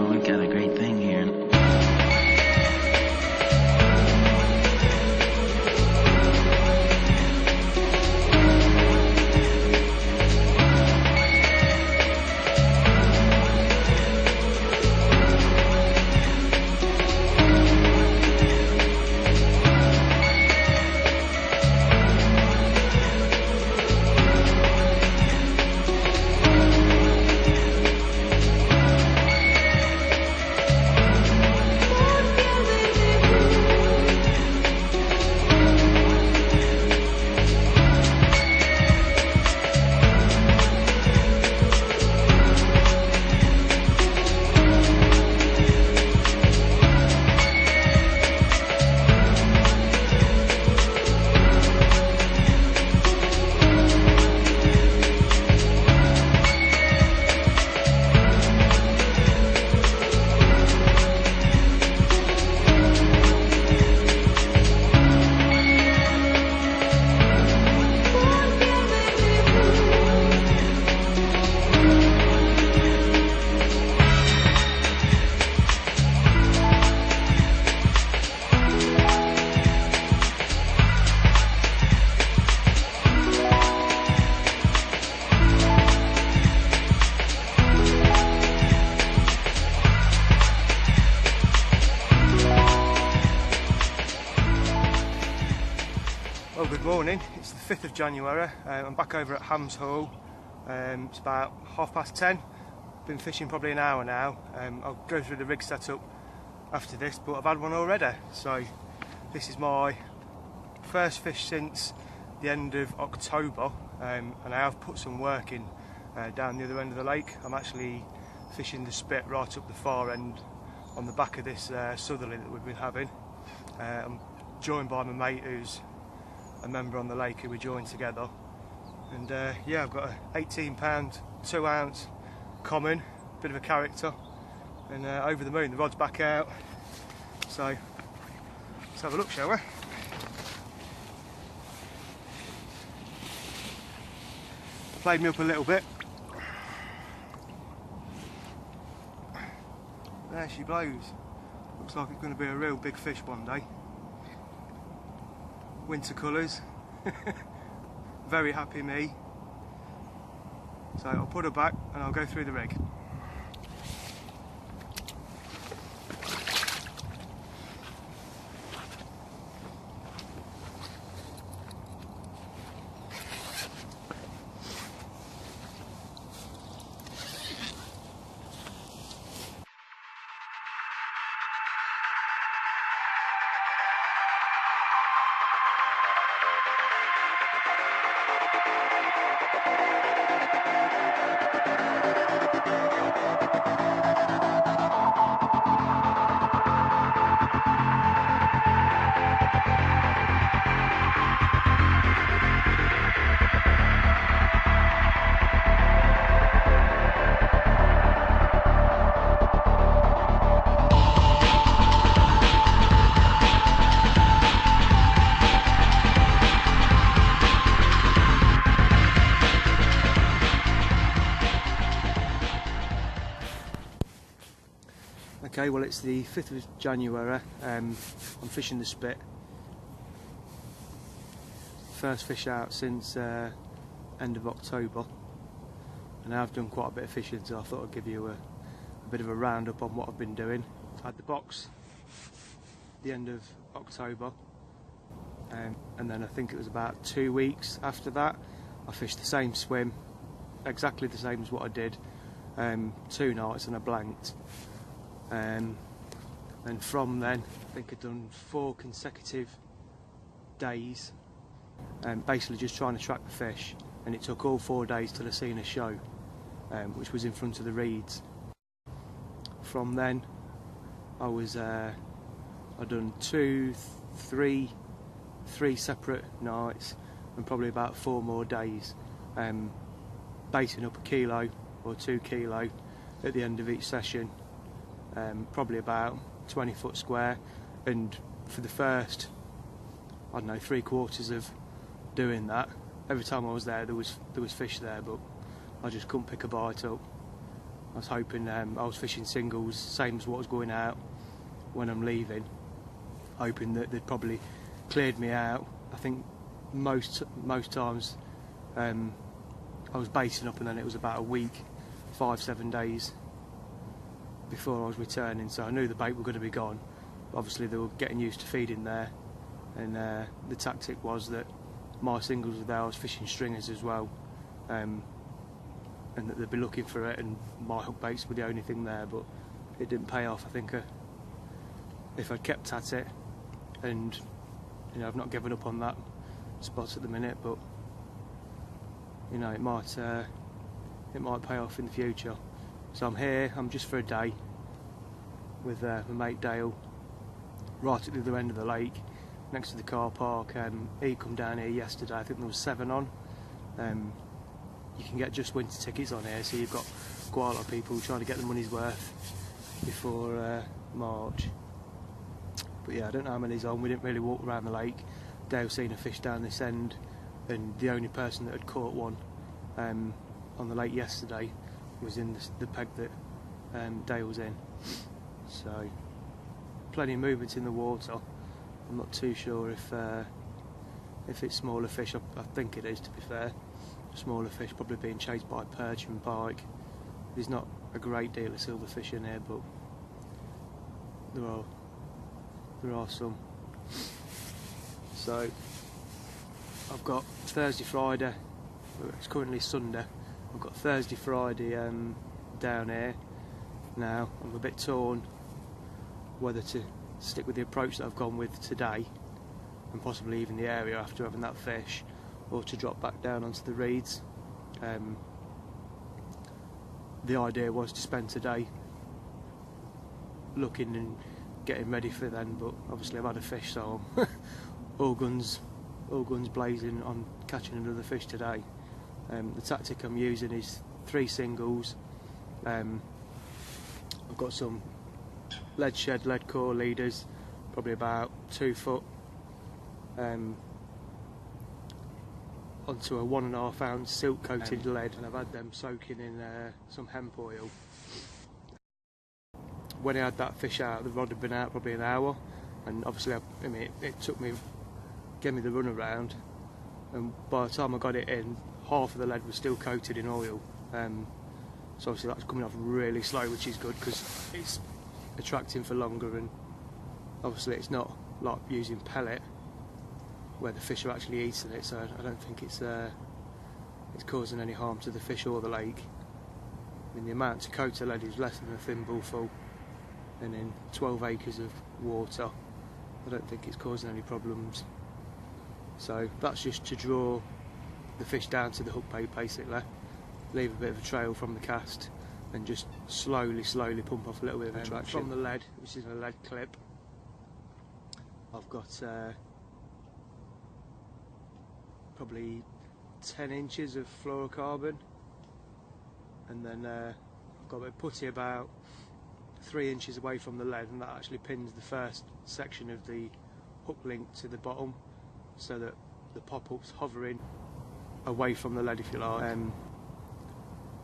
We've got a great thing here. Well, good morning. It's the 5th of January. I'm back over at Hams Hall. It's about 10:30. Been fishing probably an hour now. I'll go through the rig setup after this, but I've had one already. So this is my first fish since the end of October, and I have put some work in down the other end of the lake. I'm actually fishing the spit right up the far end on the back of this southerly that we've been having. I'm joined by my mate who's a member on the lake who we joined together, and yeah, I've got an 18-pound 2-ounce common, bit of a character, and over the moon. The rod's back out, so let's have a look, shall we? Played me up a little bit. There she blows. Looks like it's going to be a real big fish one day. Winter colours. Very happy me. So I'll put her back and I'll go through the rig. Okay, well, it's the 5th of January. I'm fishing the spit. First fish out since end of October, and I've done quite a bit of fishing, so I thought I'd give you a bit of a roundup on what I've been doing. I had the box the end of October, and then I think it was about 2 weeks after that I fished the same swim, exactly the same as what I did, 2 nights, and I blanked. And from then, I think I'd done 4 consecutive days, basically just trying to track the fish, and it took all 4 days till I seen a show, which was in front of the reeds. From then, I'd done 3 separate nights, and probably about 4 more days, baiting up 1 kilo or 2 kilo at the end of each session. Probably about 20 foot square, and for the first, I don't know, 3/4 of doing that, every time I was there, there was fish there, but I just couldn't pick a bite up. I was hoping I was fishing singles, same as what was going out when I'm leaving, hoping that they'd probably cleared me out. I think most times I was baiting up, and then it was about a week, 5-7 days before I was returning, so I knew the bait were going to be gone. Obviously they were getting used to feeding there, and the tactic was that my singles were there, I was fishing stringers as well, and that they'd be looking for it, and my hook baits were the only thing there, but it didn't pay off. I think if I'd kept at it, and you know, I've not given up on that spot at the minute, but you know, it might pay off in the future. So I'm here, I'm just for a day with my mate Dale, right at the other end of the lake, next to the car park. He come down here yesterday, I think there was 7 on. You can get just winter tickets on here, so you've got quite a lot of people trying to get the money's worth before March. But yeah, I don't know how many's on. We didn't really walk around the lake. Dale seen a fish down this end, and the only person that had caught one on the lake yesterday was in the peg that Dale was in. So plenty of movement in the water. I'm not too sure if it's smaller fish. I think it is, to be fair. Smaller fish probably being chased by perch and pike. There's not a great deal of silverfish in here, but there are some. So I've got Thursday, Friday. It's currently Sunday. I've got Thursday, Friday down here. Now I'm a bit torn whether to stick with the approach that I've gone with today, and possibly even the area after having that fish, or to drop back down onto the reeds. The idea was to spend today looking and getting ready for then, but obviously I've had a fish, so I'm all guns blazing on catching another fish today. The tactic I'm using is 3 singles. I've got some lead shed, lead core leaders, probably about 2 foot, onto a 1.5 ounce silk coated lead, and I've had them soaking in some hemp oil. When I had that fish out, the rod had been out probably an hour, and obviously I mean, it took me, gave me the run around, and by the time I got it in, half of the lead was still coated in oil. So obviously that's coming off really slow, which is good because it's attracting for longer, and obviously it's not like using pellet where the fish are actually eating it, so I don't think it's causing any harm to the fish or the lake. I mean, the amount to coat a lead is less than a thimble full, and in 12 acres of water I don't think it's causing any problems. So that's just to draw the fish down to the hook bait, basically, leave a bit of a trail from the cast, and just slowly pump off a little bit of attraction. From the lead, which is a lead clip, I've got probably 10 inches of fluorocarbon, and then I've got a putty about 3 inches away from the lead, and that actually pins the first section of the hook link to the bottom, so that the pop-up's hovering away from the lead, if you like.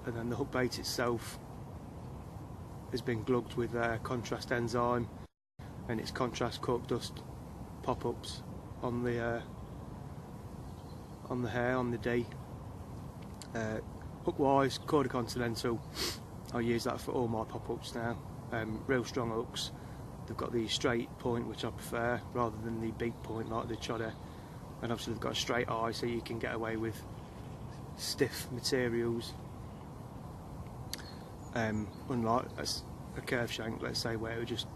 And then the hook bait itself has been glugged with contrast enzyme, and it's contrast cork dust pop-ups on the hair, on the D. Hook-wise, Corda Continental, I use that for all my pop-ups now. Real strong hooks. They've got the straight point, which I prefer, rather than the big point like the Chodder, and obviously they've got a straight eye, so you can get away with stiff materials, unlike a curve shank, let's say, where it would just,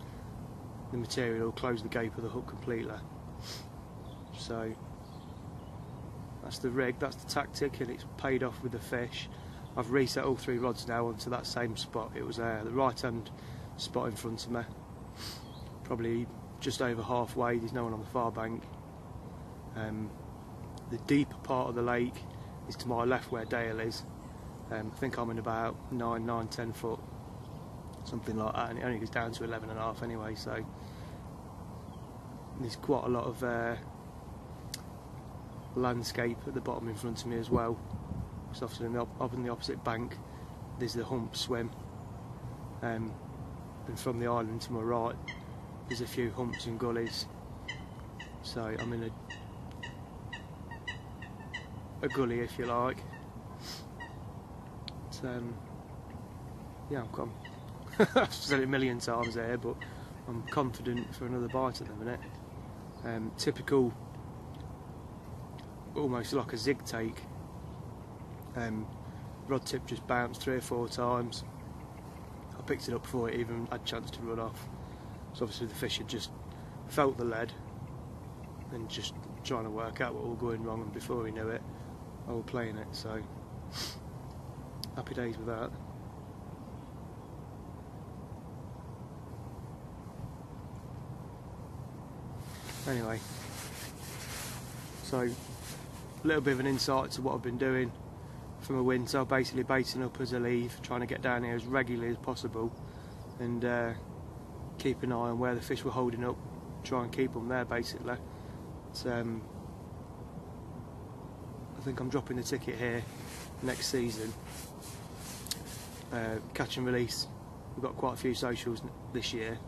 the material will close the gape of the hook completely. So that's the rig, that's the tactic, and it's paid off with the fish. I've reset all 3 rods now onto that same spot. It was the right hand spot in front of me, probably just over halfway. There's no one on the far bank. The deeper part of the lake is to my left where Dale is. I think I'm in about 9-10 foot, something like that, and it only goes down to 11.5 anyway, so there's quite a lot of landscape at the bottom in front of me as well. So obviously up on the opposite bank there's the hump swim, and from the island to my right there's a few humps and gullies. So I'm in a gully, if you like. Yeah, I've said it a million times there, but I'm confident for another bite at the minute. Typical, almost like a zig take. Rod tip just bounced 3 or 4 times. I picked it up before it even had a chance to run off. So obviously the fish had just felt the lead and just trying to work out what was going wrong, and before he knew it, I was playing it. So happy days with that. Anyway, so a little bit of an insight to what I've been doing from a winter, basically baiting up as I leave, trying to get down here as regularly as possible, and keep an eye on where the fish were holding up, try and keep them there basically. I think I'm dropping the ticket here next season. Catch and release, we've got quite a few socials this year.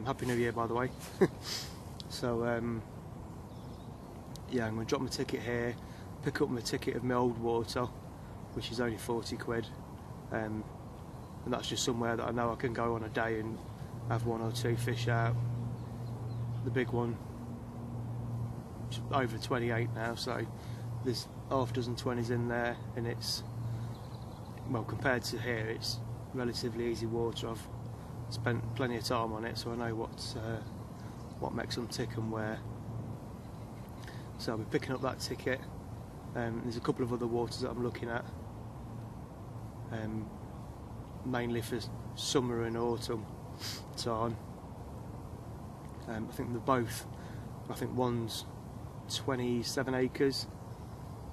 Happy New Year, by the way. So yeah, I'm going to drop my ticket here, pick up my ticket of my old water, which is only 40 quid, and that's just somewhere that I know I can go on a day and have 1 or 2 fish out. The big one is over 28 now, so there's half dozen 20s in there, and it's, well, compared to here, it's relatively easy water. I've spent plenty of time on it, so I know what makes them tick and where. So I'll be picking up that ticket. There's a couple of other waters that I'm looking at, mainly for summer and autumn time. I think they're both, I think one's 27 acres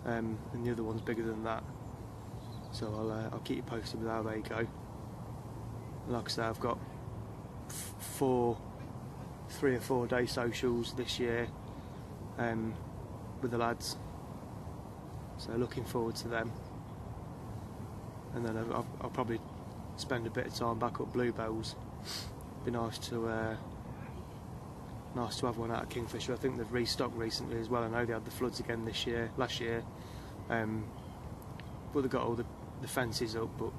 and the other one's bigger than that. So I'll keep you posted with how they go. Like I say, I've got 3 or 4 day socials this year with the lads, so looking forward to them. And then I'll probably spend a bit of time back up Bluebells. Be nice to have one out of Kingfisher. I think they've restocked recently as well. I know they had the floods again last year, but they've got all the fences up, but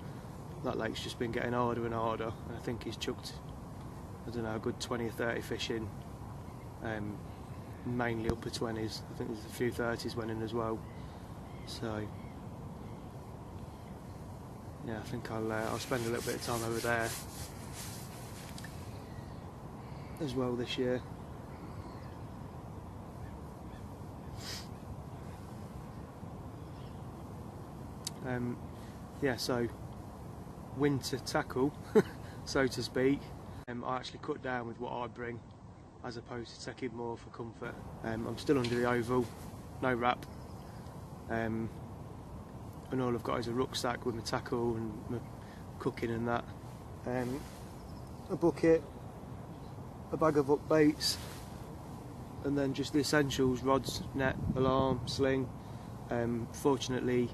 that lake's just been getting harder and harder, and I think he's chucked, I don't know, a good 20 or 30 fish in, mainly upper 20s. I think there's a few 30s went in as well. So yeah, I think I'll spend a little bit of time over there as well this year. Yeah, so winter tackle, so to speak. I actually cut down with what I bring, as opposed to taking more for comfort. I'm still under the oval, no wrap, and all I've got is a rucksack with my tackle and my cooking and that, a bucket, a bag of up baits, and then just the essentials: rods, net, alarm, sling. Fortunately,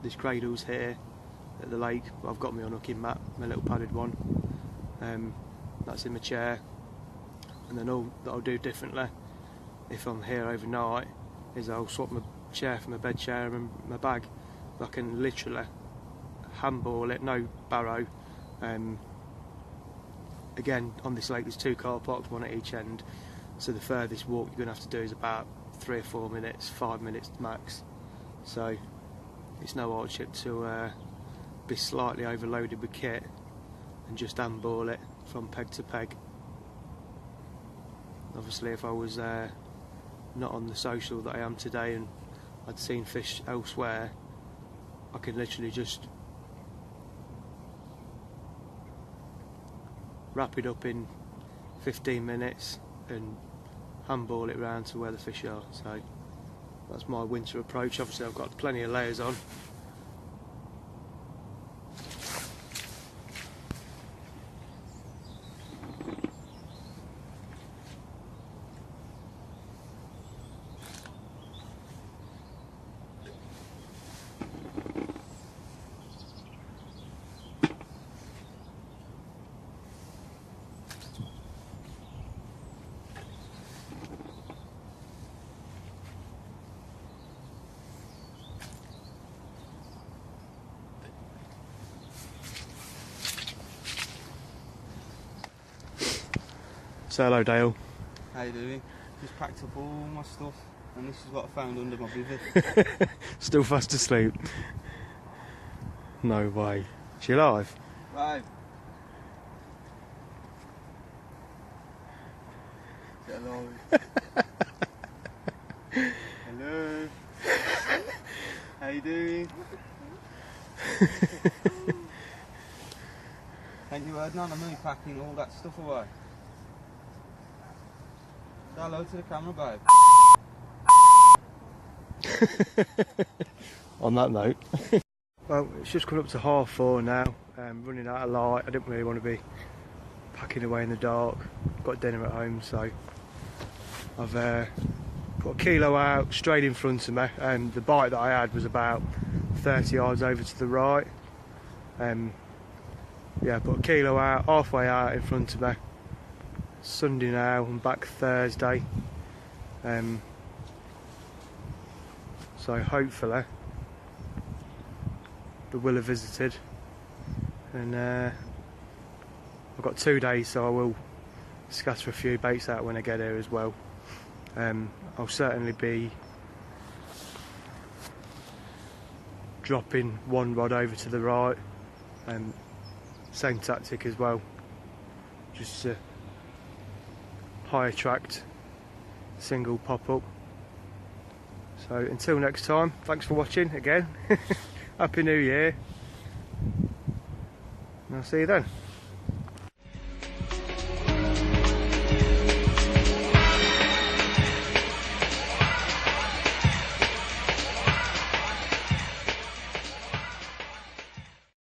there's cradles here at the lake, but I've got my unhooking mat, my little padded one. That's in my chair. And then all that I'll do differently if I'm here overnight is I'll swap my chair for my bed chair and my bag. I can literally handball it, no barrow. Again, on this lake there's 2 car parks, one at each end, so the furthest walk you're going to have to do is about 3 or 4 minutes, 5 minutes max. So it's no hardship to be slightly overloaded with kit and just handball it from peg to peg. Obviously, if I was not on the social that I am today and I'd seen fish elsewhere, I can literally just wrap it up in 15 minutes and handball it round to where the fish are. So that's my winter approach. Obviously I've got plenty of layers on. Say hello, Dale. How you doing? Just packed up all my stuff and this is what I found under my bivvy. Still fast asleep. No way. She alive? Right. Hello. Hello. How you doing? Thank you, Adnan. I'm only packing all that stuff away. Say hello to the camera, babe. On that note. Well, it's just coming up to 4:30 now. Running out of light. I didn't really want to be packing away in the dark. Got dinner at home, so I've put a kilo out straight in front of me. The bite that I had was about 30 yards over to the right. Yeah, put a kilo out, halfway out in front of me. Sunday now, I'm back Thursday. So hopefully the will have visited, and I've got 2 days, so I will scatter a few baits out when I get here as well. I'll certainly be dropping one rod over to the right, same tactic as well, just a high attract single pop up. So until next time, thanks for watching again. Happy New Year, and I'll see you then.